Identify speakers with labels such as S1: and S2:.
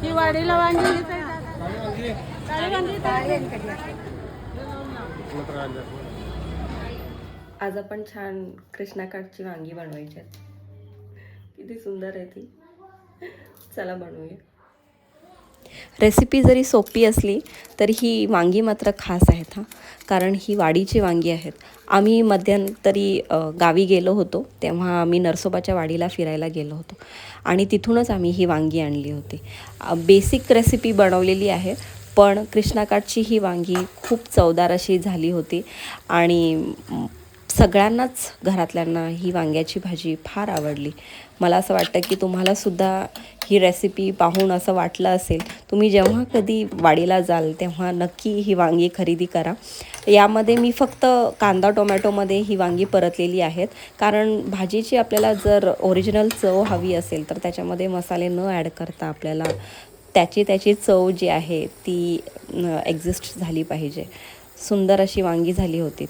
S1: ही वाडीला वांगी
S2: आज आपण छान कृष्णाकाठची वांगी बनवायची आहेत. किती सुंदर आहे ती. चला बनवूया. रेसिपी जरी सोपी असली तरी ही वांगी मात्र खास आहेत हां, कारण ही वाडीची वांगी आहेत. आम्ही मध्यंतरी गावी गेलो होतो, तेव्हा आम्ही नरसोबाच्या वाडीला फिरायला गेलो होतो आणि तिथूनच आम्ही ही वांगी आणली होती. बेसिक रेसिपी बनवलेली आहे, पण कृष्णाकाठची ही वांगी खूप चवदार अशी झाली होती आणि सगळ्यांनाच घरातल्यांना ही वांग्याची भाजी फार आवडली. मला असं वाटतं की तुम्हालासुद्धा ही रेसिपी पाहून असं वाटलं असेल. तुम्ही जेव्हा कधी वाडीला जाल तेव्हा नक्की ही वांगी खरेदी करा. यामध्ये मी फक्त कांदा टोमॅटोमध्ये ही वांगी परतलेली आहेत, कारण भाजीची आपल्याला जर ओरिजिनल चव हवी असेल तर त्याच्यामध्ये मसाले न ॲड करता आपल्याला त्याची चव जी आहे ती एक्झिस्ट झाली पाहिजे. सुंदर अशी वांगी झाली होती.